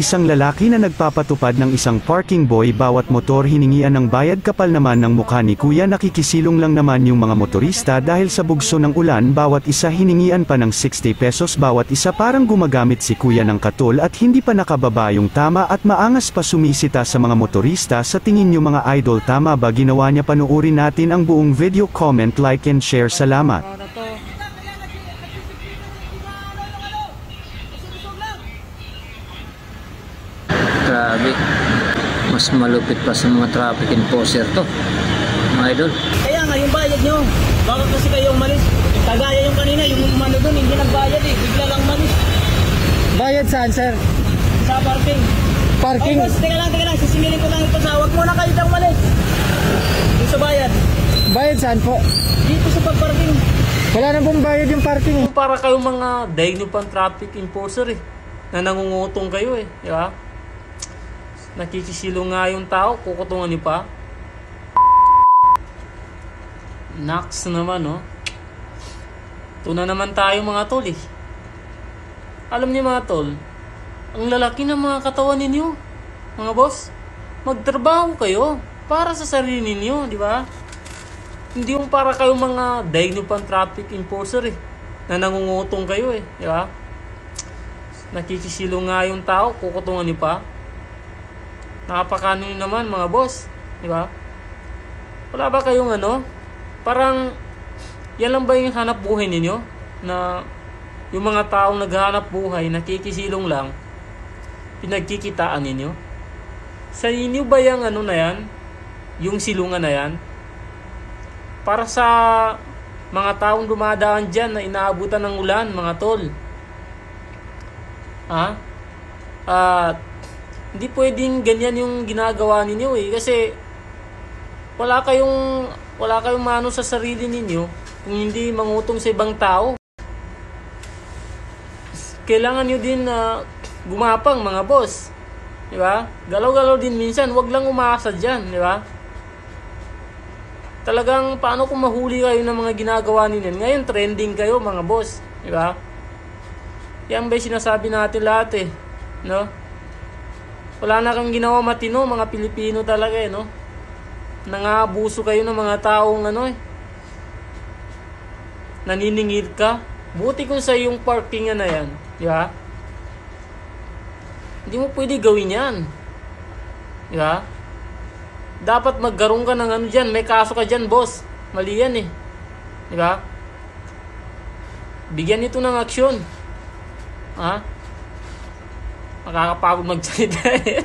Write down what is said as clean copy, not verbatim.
isang lalaki na nagpapatupad ng isang parking boy bawat motor hiningian ng bayad. Kapal naman ng mukha ni kuya, nakikisilong lang naman yung mga motorista dahil sa bugso ng ulan. Bawat isa hiningian pa ng 60 pesos bawat isa. Parang gumagamit si kuya ng katol at hindi pa nakababa yung tama at maangas pa sumisita sa mga motorista. Sa tingin nyo mga idol, tama ba ginawa niya? Panuorin natin ang buong video, comment, like and share. Salamat. Grabe, mas malupit pa sa mga traffic enforcer to, mga idol. Kaya nga yung bayad nyo, baka kasi kayo umalis. Kagaya yung kanina, yung umano doon, hindi nagbayad eh, bigla lang umalis. Bayad saan, sir? Sa parking. Parking? Ay boss, teka lang, sisingilin ko lang ito sa huwag muna kayo dyan umalis. Yung sa bayad. Bayad saan po? Dito sa pagparking. Wala na pong bayad yung parking. Para kayong mga daig nyo pang traffic enforcer eh, na nangungutong kayo eh, di ba? Nakikisilo nga yung tao, kukutungan niyo pa. Naks naman, no? Tuna naman tayo mga tol eh. Alam niyo mga tol, ang lalaki ng mga katawan ninyo, mga boss, magtrabaho kayo para sa sarili ninyo, di ba? Hindi yung para kayong mga daig nyo pang traffic enforcer eh, na nangungutong kayo eh, di ba? Nakikisilo nga yung tao, kukutungan niyo pa. Nakapakano nyo naman mga boss, di ba? Wala ba kayong ano? Parang yan lang ba yung hanap buhay ninyo? Na yung mga taong naghahanap buhay, nakikisilong lang, pinagkikitaan ninyo? Sa inyo ba yung ano na yan? Yung silungan na yan? Para sa mga taong dumadaan dyan na inaabutan ng ulan, mga tol. Ha? Hindi pwedeng ganyan yung ginagawa ninyo eh, kasi wala kayong mano sa sarili ninyo kung hindi mangutong sa ibang tao. Kailangan nyo din gumapang mga boss, di ba? Galaw-galaw din minsan, wag lang umaasa dyan, di ba? Talagang paano kung mahuli kayo ng mga ginagawa ninyo? Ngayon trending kayo mga boss, di ba? Yan ba yung sinasabi natin lahat eh, no? Wala na kang ginawa matino, mga Pilipino talaga eh, no? Nangabuso kayo ng mga taong ano eh, naniningil ka. Buti kung sa yung parking na yan, di ba? Hindi mo pwede gawin yan, di ba? Dapat magkaroon ka ng ano dyan, may kaso ka dyan boss, mali yan eh, di ba? Bigyan ito ng aksyon, ha? Nakakapagod magsalita eh.